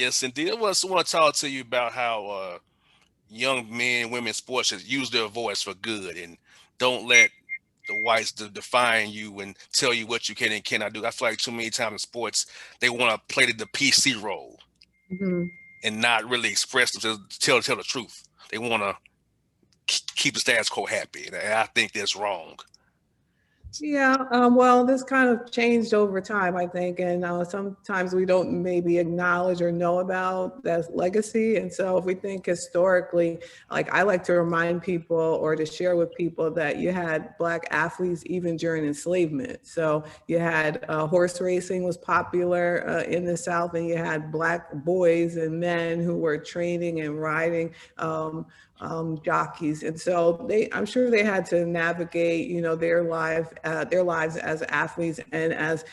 Yes, indeed. I want to talk to you about how young men, women, in sports should use their voice for good and don't let the whites define you and tell you what you can and cannot do. I feel like too many times in sports they want to play the PC role Mhm. and not really express themselves, tell the truth. They want to keep the status quo happy, and I think that's wrong. Yeah, well, this kind of changed over time, I think, and sometimes we don't maybe acknowledge or know about that legacy. And so, if we think historically, like I like to remind people or to share with people that you had Black athletes even during enslavement. So you had horse racing was popular in the South, and you had Black boys and men who were training and riding. Jockeys, and so I'm sure they had to navigate, their lives as athletes and as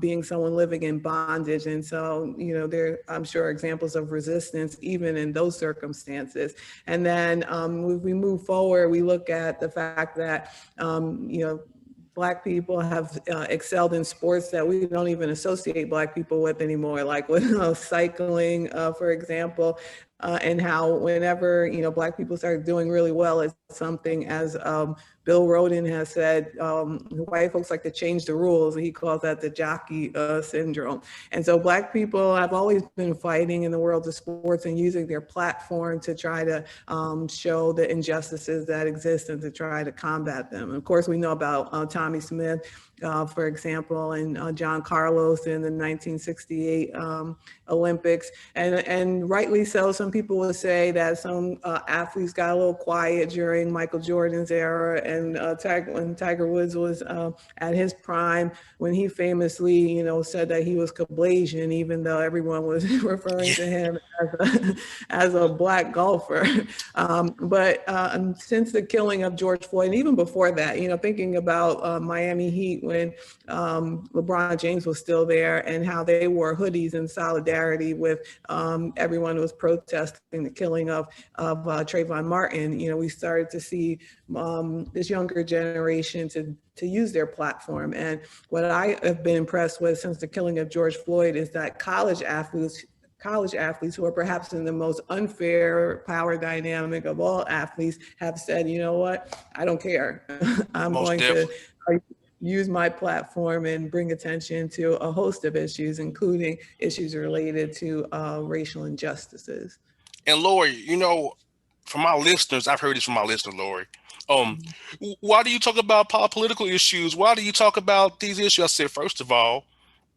being someone living in bondage. And so, there I'm sure examples of resistance even in those circumstances. And then if we move forward, we look at the fact that Black people have excelled in sports that we don't even associate Black people with anymore, like with cycling, for example, and how whenever Black people start doing really well at something, as Bill Roden has said, white folks like to change the rules, and he calls that the jockey syndrome. And so Black people have always been fighting in the world of sports and using their platform to try to show the injustices that exist and to try to combat them. And of course, we know about Tommy Smith, for example, and John Carlos in the 1968 Olympics. And rightly so, some people will say that some athletes got a little quiet during Michael Jordan's era, and when Tiger Woods was at his prime, when he famously, said that he was Caucasian, even though everyone was referring Yeah, to him as a Black golfer. But since the killing of George Floyd, and even before that, thinking about Miami Heat when LeBron James was still there, and how they wore hoodies in solidarity with everyone who was protesting the killing of Trayvon Martin. We started to see this younger generation to use their platform. And what I have been impressed with since the killing of George Floyd is that college athletes who are perhaps in the most unfair power dynamic of all athletes have said, you know what, I don't care. I'm most going to definitely. use my platform and bring attention to a host of issues, including issues related to racial injustices. And Lori, from my listeners, I've heard this from my listeners, Lori. Um, why do you talk about political issues? Why do you talk about these issues? I said, first of all,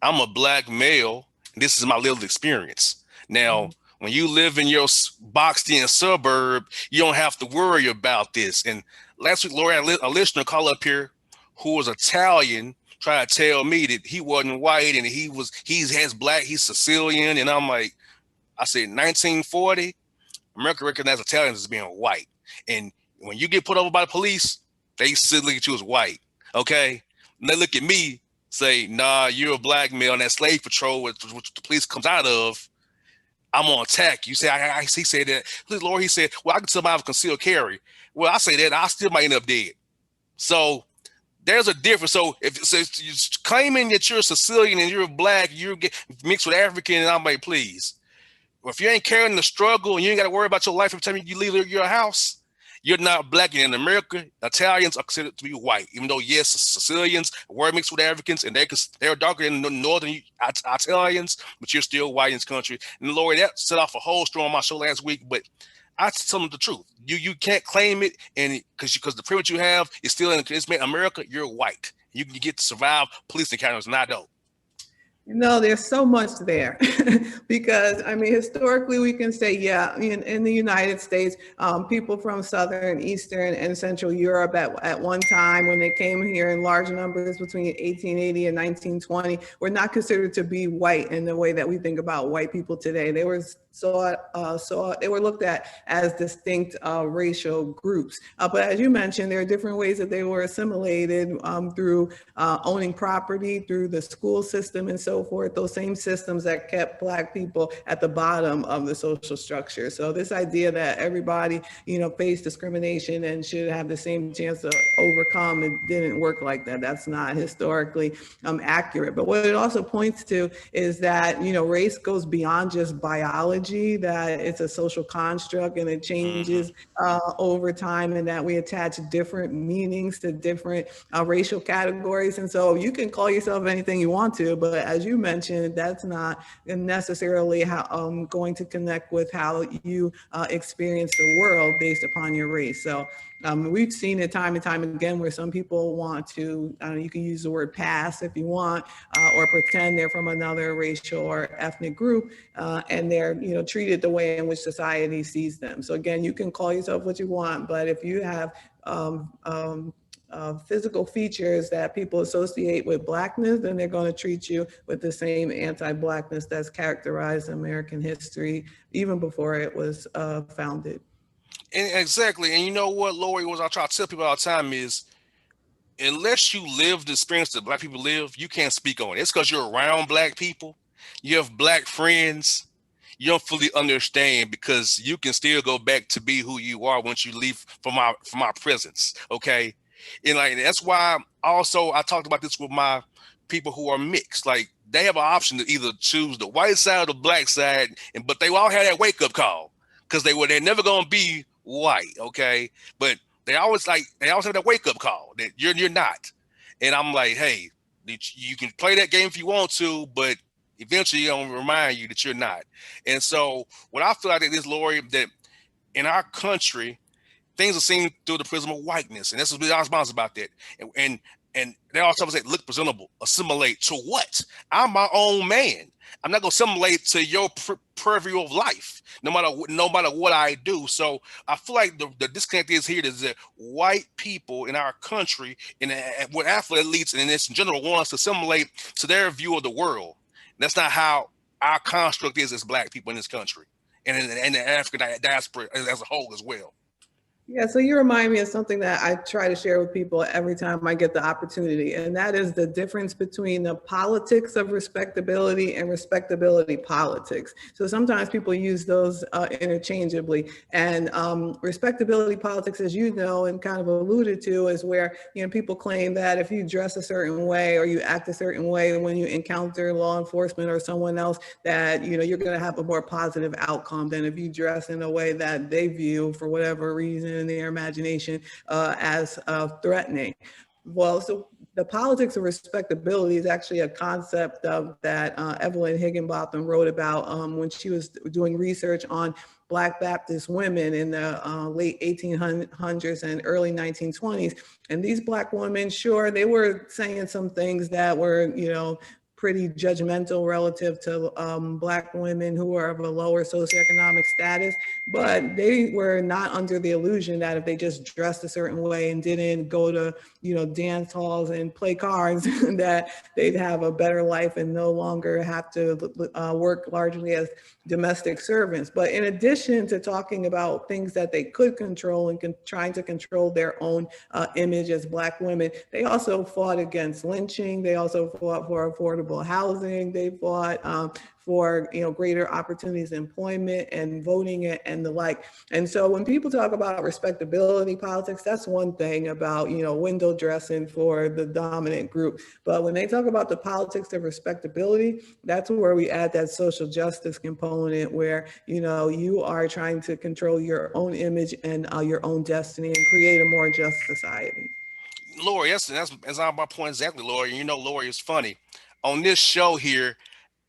I'm a black male, and this is my lived experience. Now, when you live in your boxed in suburb, you don't have to worry about this. And last week, Lori had a listener call up here who was Italian, trying to tell me that he wasn't white and he's black, he's Sicilian. And I'm like, I said, 1940, America recognized Italians as being white. And when you get put over by the police, they still look at you as white. Okay? And they look at me, say, nah, you're a black male, and that slave patrol, which the police comes out of, I'm gonna attack you. Say, he said that, please, Lord, he said, well, I can survive concealed carry. Well, I say that, I still might end up dead. So there's a difference. So if you're claiming that you're a Sicilian and you're black, you're mixed with African, and I'm like, please. Well, if you ain't carrying the struggle and you ain't got to worry about your life every time you leave your house, you're not black. And in America, Italians are considered to be white, even though, yes, Sicilians were mixed with Africans and they're darker than the northern Italians, but you're still white in this country. And Lori, that set off a whole storm on my show last week, but I tell them the truth. You can't claim it, and because the privilege you have is still in America, you're white. You can get to survive police encounters, and I don't. No, there's so much there because I mean, historically, we can say, yeah, in the United States, people from Southern, Eastern, and Central Europe at one time, when they came here in large numbers between 1880 and 1920, were not considered to be white in the way that we think about white people today. They were looked at as distinct racial groups. But as you mentioned, there are different ways that they were assimilated through owning property, through the school system, and so so forth, those same systems that kept Black people at the bottom of the social structure. So this idea that everybody, faced discrimination and should have the same chance to overcome, it didn't work like that. That's not historically accurate. But what it also points to is that, race goes beyond just biology, that it's a social construct and it Mm-hmm. changes over time, and that we attach different meanings to different racial categories. And so you can call yourself anything you want to, but as you mentioned, that's not necessarily how going to connect with how you experience the world based upon your race. So we've seen it time and time again where some people want to, you can use the word pass if you want, or pretend they're from another racial or ethnic group, and they're, treated the way in which society sees them. So again, you can call yourself what you want, but if you have physical features that people associate with Blackness, then they're going to treat you with the same anti-Blackness that's characterized American history even before it was founded. And exactly. And you know what, Lori, what I try to tell people all the time is, unless you live the experience that Black people live, you can't speak on it. It's because you're around Black people, you have Black friends, you don't fully understand, because you can still go back to be who you are once you leave from our presence. Okay. And like that's why also I talked about this with my people who are mixed. Like they have an option to either choose the white side or the Black side, and but they all had that wake up call because they're never gonna be white. Okay. But they always have that wake up call that you're not. And I'm like, hey, you can play that game if you want to, but eventually I'm gonna remind you that you're not. And so what I feel like is, Lori, that in our country, things are seen through the prism of whiteness, and this is what I was about that. And they also say, look presentable, assimilate to what? I'm my own man. I'm not gonna assimilate to your purview of life, no matter what I do. So I feel like the disconnect is here is that white people in our country, and what athletes and this in general wants to assimilate to their view of the world. That's not how our construct is as Black people in this country, and the African diaspora as a whole as well. Yeah, so you remind me of something that I try to share with people every time I get the opportunity, and that is the difference between the politics of respectability and respectability politics. So sometimes people use those interchangeably, and respectability politics, as you know and kind of alluded to, is where people claim that if you dress a certain way or you act a certain way when you encounter law enforcement or someone else, that you're going to have a more positive outcome than if you dress in a way that they view for whatever reason in their imagination as threatening. Well, so the politics of respectability is actually a concept that Evelyn Higginbotham wrote about when she was doing research on Black Baptist women in the late 1800s and early 1920s. And these Black women, sure, they were saying some things that were, pretty judgmental relative to Black women who are of a lower socioeconomic status, but they were not under the illusion that if they just dressed a certain way and didn't go to, dance halls and play cards, that they'd have a better life and no longer have to work largely as domestic servants. But in addition to talking about things that they could control and trying to control their own image as Black women, they also fought against lynching. They also fought for affordable housing. They fought for greater opportunities in employment and voting and the like. And so when people talk about respectability politics, that's one thing about window dressing for the dominant group. But when they talk about the politics of respectability, that's where we add that social justice component, where you are trying to control your own image and your own destiny and create a more just society. Lori, that's my point exactly, Lori. You know, Lori, is funny. On this show here,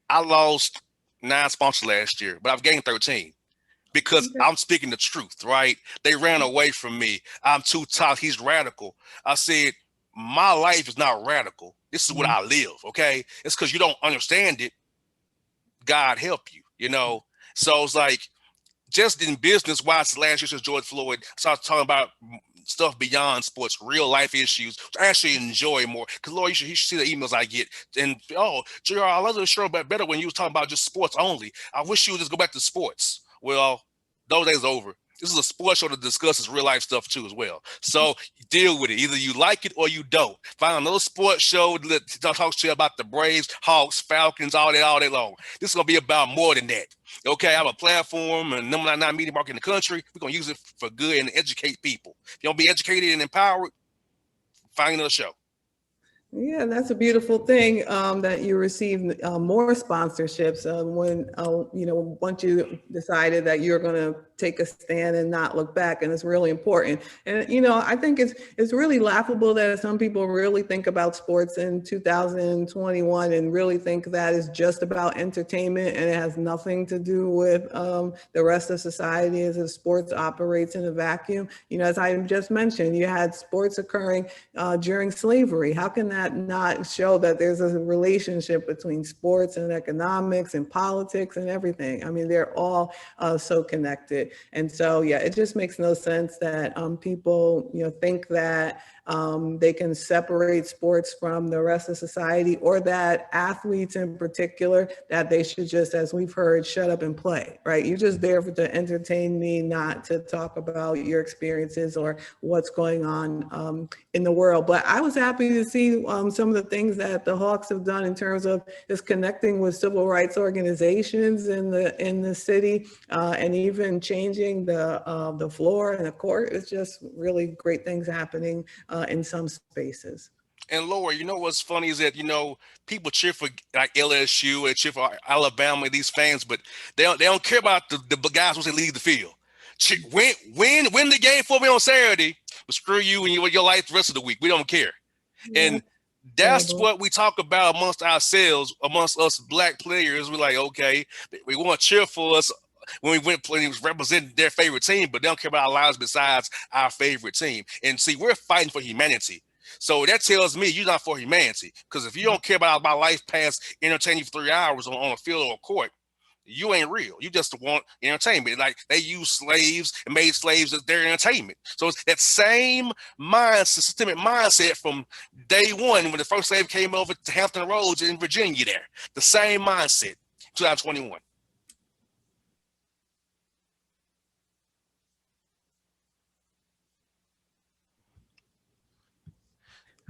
I lost 9 sponsors last year, but I've gained 13 because Okay. I'm speaking the truth, right? They ran away from me. I'm too tough. He's radical. I said, my life is not radical. This is what Mhm. I live, okay? It's because you don't understand it. God help you, you know? So it's like, just in business, wise last year since George Floyd started talking about stuff beyond sports, real life issues, which I actually enjoy more. Because Lord, you should see the emails I get. And oh, JR, I love the show better when you was talking about just sports only. I wish you would just go back to sports. Well, those days are over. This is a sports show that discusses real life stuff too as well. So deal with it. Either you like it or you don't. Find another sports show that talks to you about the Braves, Hawks, Falcons, all day long. This is gonna be about more than that. Okay, I have a platform and number 99 media market in the country. We're gonna use it for good and educate people. If you don't be educated and empowered, find another show. Yeah, that's a beautiful thing that you received more sponsorships when once you decided that you're going to take a stand and not look back, and it's really important. And I think it's really laughable that some people really think about sports in 2021 and really think that is just about entertainment and it has nothing to do with the rest of society as if sports operates in a vacuum. As I just mentioned, you had sports occurring during slavery. How can that not show that there's a relationship between sports and economics and politics and everything? I mean, they're all so connected. And so, yeah, it just makes no sense that people, think that they can separate sports from the rest of society, or that athletes in particular, that they should just, as we've heard, shut up and play, right? You're just there to entertain me, not to talk about your experiences or what's going on in the world. But I was happy to see some of the things that the Hawks have done in terms of just connecting with civil rights organizations in the city, and even changing the floor and the court. It's just really great things happening in some spaces. And Laura, you know what's funny is that people cheer for like LSU and cheer for Alabama, these fans, but they don't care about the guys once they leave the field. Win the game for me on Saturday, but screw you and your life the rest of the week. We don't care. Yeah, And that's terrible. what we talk about amongst ourselves, amongst us black players. We're like, okay, we want to cheer for us when we went playing, representing their favorite team, but they don't care about our lives besides our favorite team. And see, we're fighting for humanity. So that tells me you're not for humanity. Because if you don't care about my life past entertaining you for 3 hours on a field or a court, you ain't real. You just want entertainment. Like they use slaves and made slaves as their entertainment. So it's that same mindset, systemic mindset from day one when the first slave came over to Hampton Roads in Virginia there. The same mindset, 2021.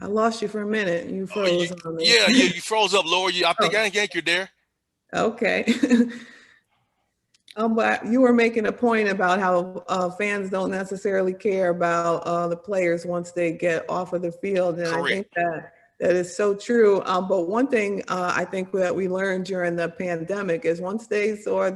I lost you for a minute. You Oh, you, froze on me. yeah, you froze up, Laura. I think Oh, I think you're there. okay. But you were making a point about how fans don't necessarily care about the players once they get off of the field, and I Correct. think that is so true. But one thing I think that we learned during the pandemic is once they saw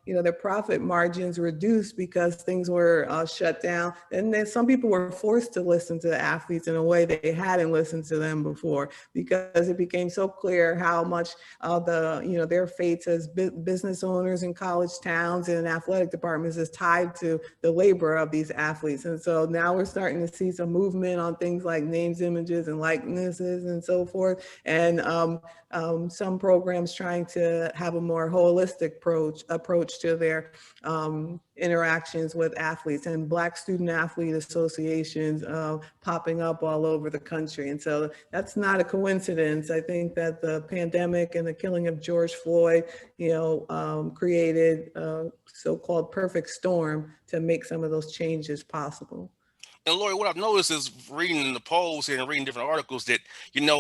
their profit margins reduced because things were shut down, and then some people were forced to listen to the athletes in a way they hadn't listened to them before, because it became so clear how much their fates as business owners in college towns and athletic departments is tied to the labor of these athletes. And so now we're starting to see some movement on things like names, images, and likenesses and so forth. And some programs trying to have a more holistic approach to their interactions with athletes, and Black student athlete associations popping up all over the country. And so that's not a coincidence. I think that the pandemic and the killing of George Floyd, created a so-called perfect storm to make some of those changes possible. And Lori, what I've noticed is reading in the polls here and reading different articles that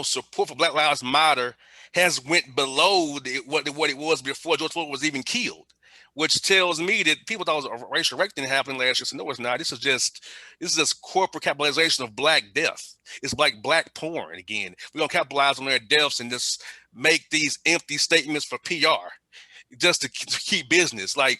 support for Black Lives Matter has went below what it was before George Floyd was even killed, which tells me that people thought it was a racial reckoning happening last year. So no, it's not. This is just corporate capitalization of Black death. It's like Black porn again. We're gonna capitalize on their deaths and just make these empty statements for PR just to keep business. Like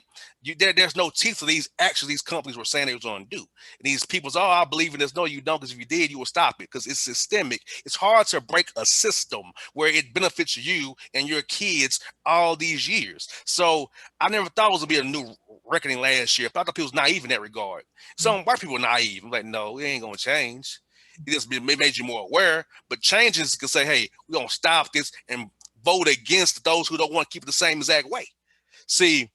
there's no teeth to these actions these companies were saying they was going to do. And these people's, oh, I believe in this. No, you don't, because if you did, you will stop it because it's systemic. It's hard to break a system where it benefits you and your kids all these years. So I never thought it was going to be a new reckoning last year. But I thought people was naive in that regard. Some white people are naive. I'm like, no, it ain't going to change. It made you more aware, but changes can say, hey, we're going to stop this and vote against those who don't want to keep it the same exact way. See,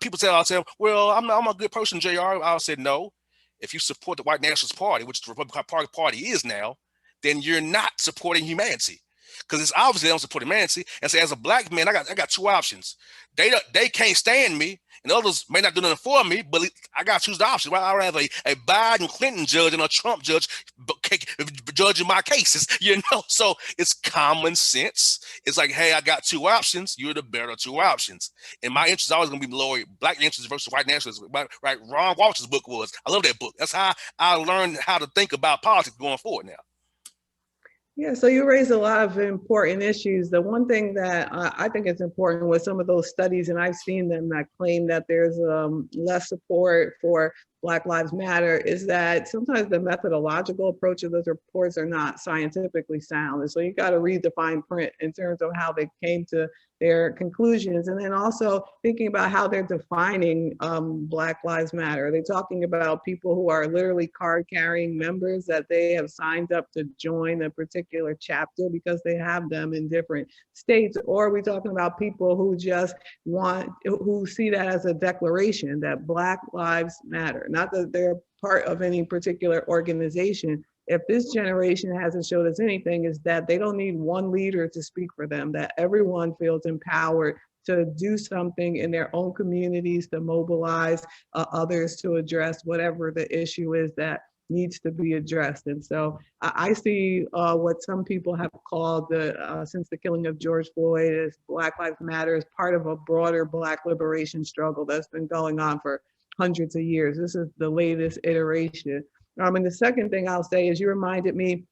people I'll tell them, well, I'm a good person, JR. I'll say, no. If you support the White Nationalist Party, which the Republican Party is now, then you're not supporting humanity. Because it's obviously they don't support humanity. And so as a Black man, I got two options. They can't stand me, and others may not do nothing for me, but I got to choose the option. Right? I would have a Biden Clinton judge and a Trump judge judging my cases, So it's common sense. It's like, hey, I got two options. You're the better two options. And my interest is always going to be lower black interests versus white nationalism. Right? Ron Walsh's book was. I love that book. That's how I learned how to think about politics going forward now. Yeah, so you raised a lot of important issues. The one thing that I think is important was some of those studies, and I've seen them that claim that there's less support for Black Lives Matter, is that sometimes the methodological approach of those reports are not scientifically sound. And so you got to read the fine print in terms of how they came to their conclusions. And then also thinking about how they're defining Black Lives Matter. Are they talking about people who are literally card carrying members that they have signed up to join a particular chapter because they have them in different states? Or are we talking about people who just who see that as a declaration that Black Lives Matter, not that they're part of any particular organization? If this generation hasn't showed us anything, is that they don't need one leader to speak for them, that everyone feels empowered to do something in their own communities, to mobilize others to address whatever the issue is that needs to be addressed. And so I see what some people have called since the killing of George Floyd, as Black Lives Matter, as part of a broader Black liberation struggle that's been going on for hundreds of years. This is the latest iteration. And the second thing I'll say is you reminded me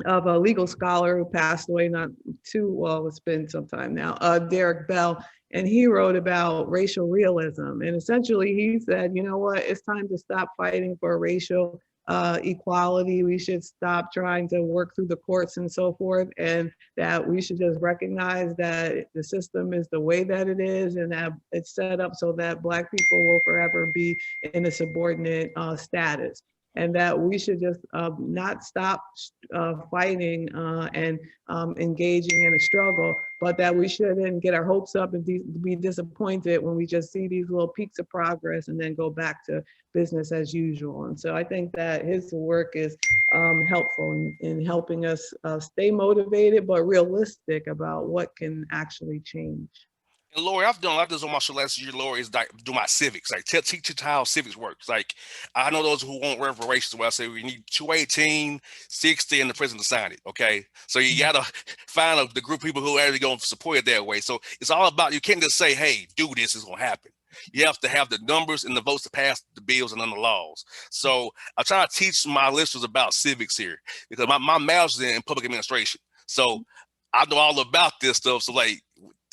of a legal scholar who passed away not too well, it's been some time now, Derek Bell, and he wrote about racial realism. And essentially he said, you know what, it's time to stop fighting for racial equality. We should stop trying to work through the courts and so forth, and that we should just recognize that the system is the way that it is, and that it's set up so that Black people will forever be in a subordinate status. And that we should just not stop fighting and engaging in a struggle, but that we shouldn't get our hopes up and be disappointed when we just see these little peaks of progress and then go back to business as usual. And so I think that his work is helpful in helping us stay motivated, but realistic about what can actually change. And Lori, I've done a lot of this on my show last year. Lori is like do my civics, like teach you how civics works. Like I know those who want reparations. Where I say we need 218, 60, and the president to sign it. Okay, so you gotta find the group of people who are actually going to support it that way. So it's all about, you can't just say, "Hey, do this, it's gonna happen." You have to have the numbers and the votes to pass the bills and the laws. So I try to teach my listeners about civics here because my master's in public administration. So I know all about this stuff. So like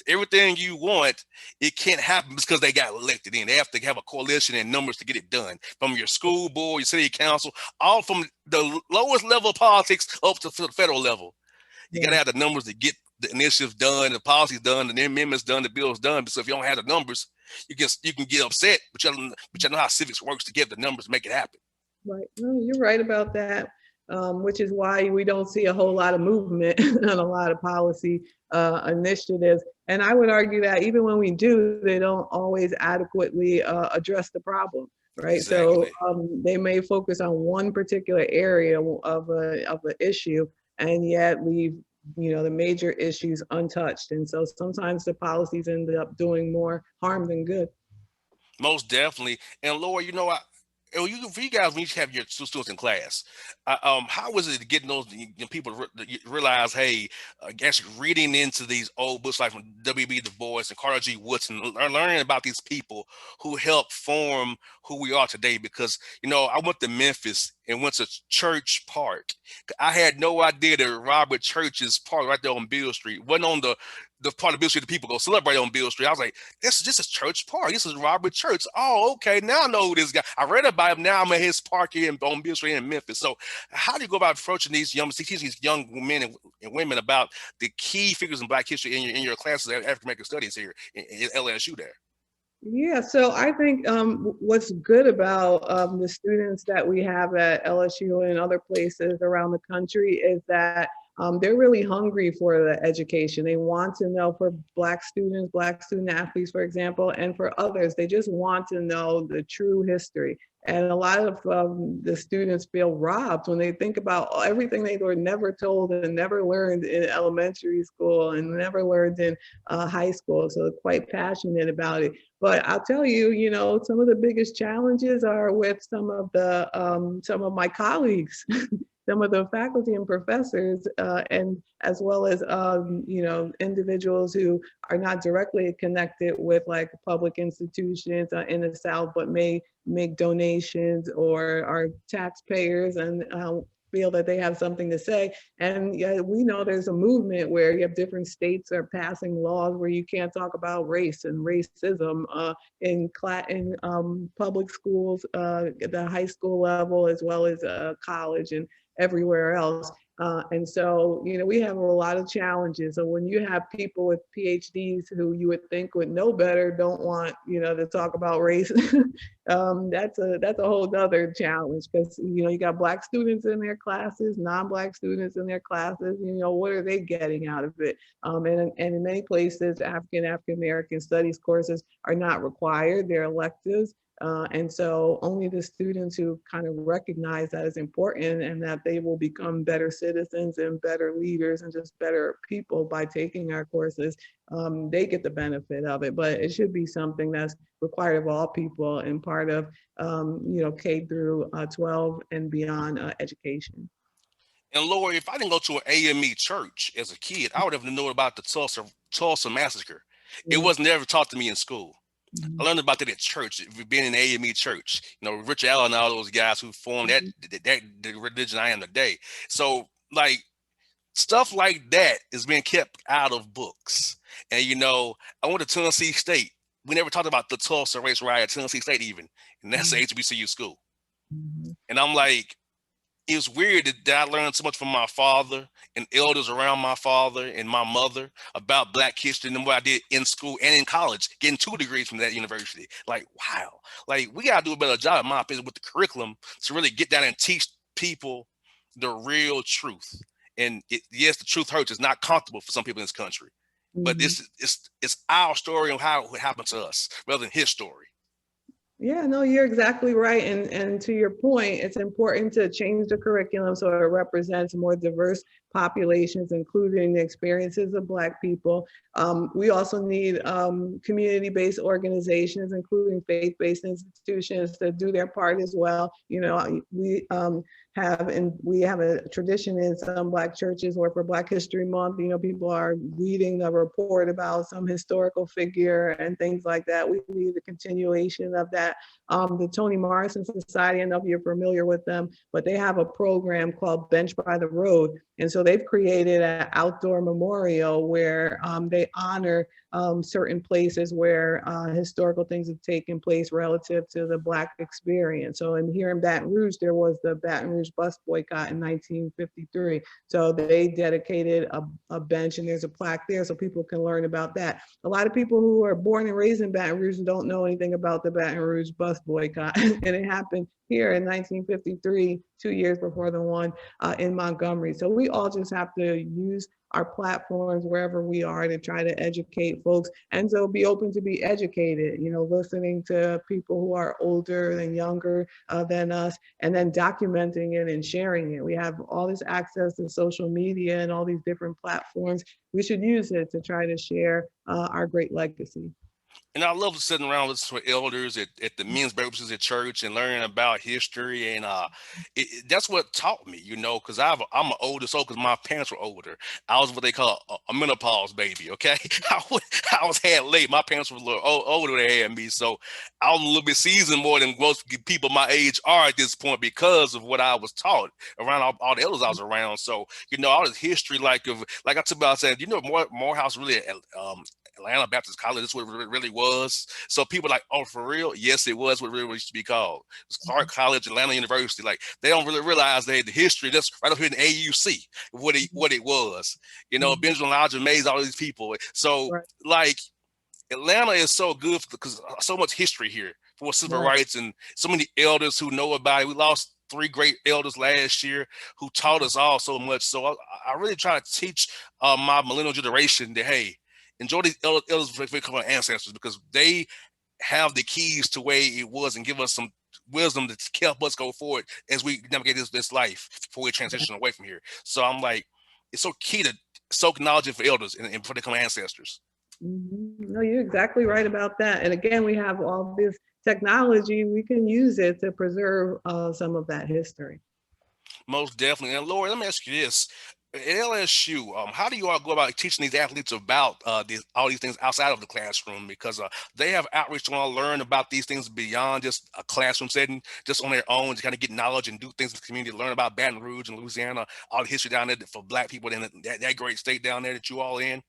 everything you want, it can't happen because they got elected in. They have to have a coalition and numbers to get it done. From your school board, your city council, all from the lowest level of politics up to the federal level. You got to have the numbers to get the initiatives done, the policies done, the amendments done, the bills done. So if you don't have the numbers, you can get upset. But you know how civics works to get the numbers to make it happen. Right. No, you're right about that. Which is why we don't see a whole lot of movement on a lot of policy initiatives. And I would argue that even when we do, they don't always adequately address the problem, right? Exactly. So they may focus on one particular area of an issue and yet leave the major issues untouched. And so sometimes the policies end up doing more harm than good. Most definitely. And Laura, for you guys, when you have your students in class, how was it getting those people to realize, hey, actually reading into these old books like from W.B. Du Bois and Carter G. Woodson, learning about these people who helped form who we are today? Because I went to Memphis and went to Church Park. I had no idea that Robert Church's park right there on Beale Street wasn't on the part of Beale Street that people go celebrate on Beale Street. I was like, this is Church Park. This is Robert Church. Oh, okay. Now I know who this guy. I read about him. Now I'm at his park here on Beale Street in Memphis. So how do you go about approaching teaching these young men and women about the key figures in Black history in your classes at African American Studies here in LSU there? Yeah, so I think what's good about the students that we have at LSU and other places around the country is that they're really hungry for the education. They want to know, for Black students, Black student athletes, for example, and for others, they just want to know the true history. And a lot of the students feel robbed when they think about everything they were never told and never learned in elementary school and never learned in high school. So they're quite passionate about it. But I'll tell you, some of the biggest challenges are with some of my colleagues. Some of the faculty and professors, and as well as individuals who are not directly connected with like public institutions in the South, but may make donations or are taxpayers and feel that they have something to say. And yeah, we know there's a movement where you have different states are passing laws where you can't talk about race and racism in public schools, at the high school level, as well as college and everywhere else. And so, we have a lot of challenges. So when you have people with PhDs who you would think would know better, don't want, to talk about race, that's a whole nother challenge, because, you got Black students in their classes, non-Black students in their classes, what are they getting out of it? And in many places, African American studies courses are not required, they're electives. And so only the students who kind of recognize that is important and that they will become better citizens and better leaders and just better people by taking our courses, they get the benefit of it. But it should be something that's required of all people and part of, K through 12 and beyond education. And Lord, if I didn't go to an AME church as a kid, I would have known about the Tulsa massacre. It Yeah. wasn't ever taught to me in school. I Mhm. learned about that at church, being in AME church. Rich Allen and all those guys who formed that, Mhm. that the religion I am today. So, like, stuff like that is being kept out of books. And I went to Tennessee State. We never talked about the Tulsa race riot at Tennessee State even, and that's the Mhm. HBCU school. Mhm. And I'm like, it's weird that I learned so much from my father and elders around my father and my mother about Black history than what I did in school and in college, getting 2 degrees from that university. Like, wow. Like, we got to do a better job, in my opinion, with the curriculum to really get down and teach people the real truth. And yes, the truth hurts. It's not comfortable for some people in this country, but Mhm. it's our story and how it happened to us rather than his story. Yeah, no, you're exactly right. And to your point, it's important to change the curriculum so it represents more diverse populations, including the experiences of Black people. We also need community-based organizations, including faith-based institutions, to do their part as well. We have a tradition in some Black churches where for Black History Month, people are reading a report about some historical figure and things like that. We need a continuation of that. The Toni Morrison Society, I don't know if you're familiar with them, but they have a program called Bench by the Road. And so they've created an outdoor memorial where they honor certain places where historical things have taken place relative to the Black experience. So here in Baton Rouge, there was the Baton Rouge bus boycott in 1953. So they dedicated a bench, and there's a plaque there so people can learn about that. A lot of people who are born and raised in Baton Rouge don't know anything about the Baton Rouge bus boycott. And it happened here in 1953, 2 years before the one in Montgomery. So we all just have to use our platforms wherever we are to try to educate folks, and so be open to be educated, listening to people who are older and younger than us, and then documenting it and sharing it. We have all this access to social media and all these different platforms. We should use it to try to share our great legacy. And I love sitting around listening to elders at the men's breakfasts at church and learning about history. And that's what taught me, because I'm an older soul because my parents were older. I was what they call a menopause baby, okay? I was had late. My parents were a little older than they had me. So I was a little bit seasoned more than most people my age are at this point because of what I was taught around all the elders I was around. So, all this history, like I took about saying, Morehouse really Atlanta Baptist College. That's what it really was. So people are like, oh, for real? Yes, it was what it really used to be called. It was Clark College, Atlanta University. Like, they don't really realize the history that's right up here in the AUC, what it was. Mhm. Benjamin Lodge Mays, all these people. So, Right, like, Atlanta is so good because so much history here for civil right. rights and so many elders who know about it. We lost three great elders last year who taught us all so much. So I really try to teach my millennial generation that, hey, enjoy these elders for becoming ancestors, because they have the keys to where it was and give us some wisdom to help us go forward as we navigate this life before we transition away from here. So I'm like, it's so key to soak knowledge for elders and before they become ancestors. No, you're exactly right about that. And again, we have all this technology, we can use it to preserve some of that history. Most definitely. And Lori, let me ask you this. At LSU, how do you all go about teaching these athletes about all these things outside of the classroom? Because they have outreach to want to learn about these things beyond just a classroom setting, just on their own, to kind of get knowledge and do things in the community, learn about Baton Rouge and Louisiana, all the history down there for Black people in that great state down there that you all in.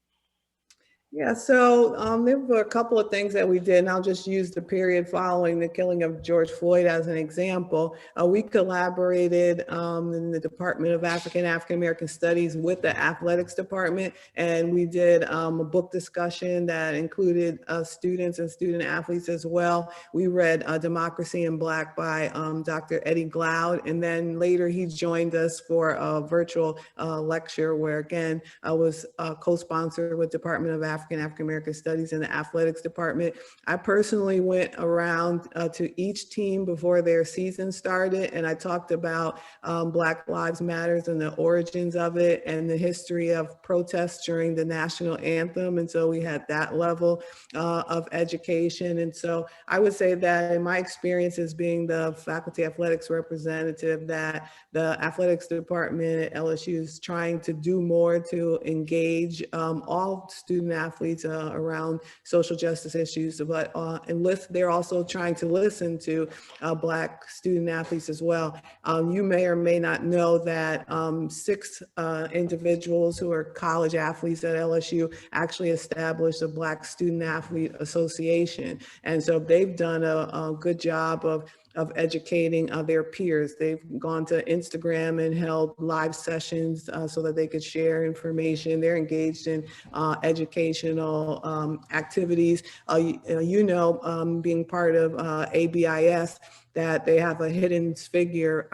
Yeah, so there were a couple of things that we did, and I'll just use the period following the killing of George Floyd as an example. We collaborated in the Department of African American Studies with the athletics department, and we did a book discussion that included students and student athletes as well. We read Democracy in Black by Dr. Eddie Glaude, and then later he joined us for a virtual lecture where, again, I was co-sponsored with Department of African American Studies in the athletics department. I personally went around to each team before their season started, and I talked about Black Lives Matters and the origins of it and the history of protests during the national anthem. And so we had that level of education. And so I would say that in my experience as being the faculty athletics representative, that the athletics department at LSU is trying to do more to engage all student athletes around social justice issues, but they're also trying to listen to Black student athletes as well. You may or may not know that 6 individuals who are college athletes at LSU actually established a Black Student Athlete Association. And so they've done a good job of educating their peers. They've gone to Instagram and held live sessions so that they could share information. They're engaged in educational activities. Being part of ABIS, that they have a hidden figure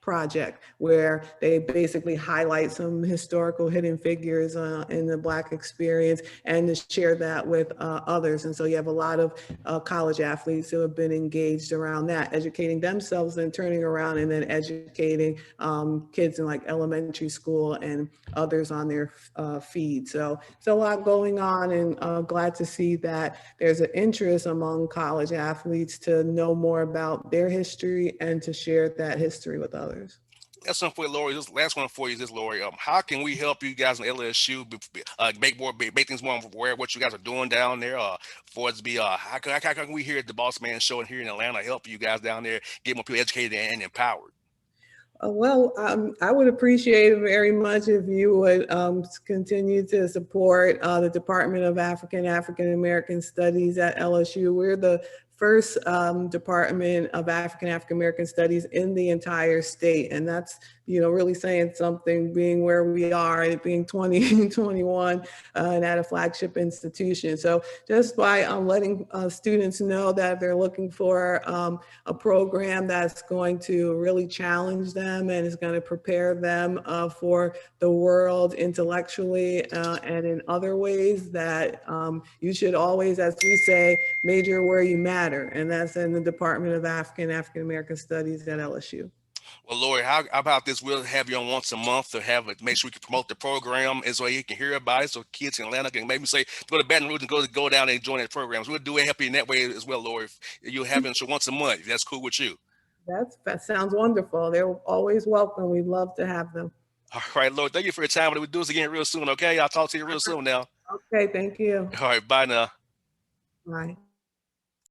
project where they basically highlight some historical hidden figures in the Black experience and to share that with others. And so you have a lot of college athletes who have been engaged around that, educating themselves and turning around and then educating kids in like elementary school and others on their feed. So it's a lot going on, and glad to see that there's an interest among college athletes to know more about their history and to share that history with others. That's something for you, Lori. This last one for you is this, Lori. How can we help you guys in LSU make things more aware of what you guys are doing down there? For it to be how can we here at the Bossman Show and here in Atlanta help you guys down there get more people educated and empowered? I would appreciate it very much if you would continue to support the Department of African American Studies at LSU. We're the first Department of African American Studies in the entire state, and that's really saying something, being where we are, it being 2021 and at a flagship institution. So just by letting students know that they're looking for a program that's going to really challenge them and is going to prepare them for the world intellectually and in other ways, that you should always, as we say, major where you matter, and that's in the Department of African American Studies at LSU. Well, Lori, how about this? We'll have you on once a month to have it. Make sure we can promote the program as well. You can hear about it, so kids in Atlanta can maybe say go to Baton Rouge and go down and join the programs. We'll do it help you in that way as well, Lori. If you'll have it once a month, if that's cool with you. That sounds wonderful. They're always welcome. We'd love to have them. All right, Lord. Thank you for your time. We'll do this again real soon. Okay, I'll talk to you real soon now. Okay, thank you. All right, bye now. Bye.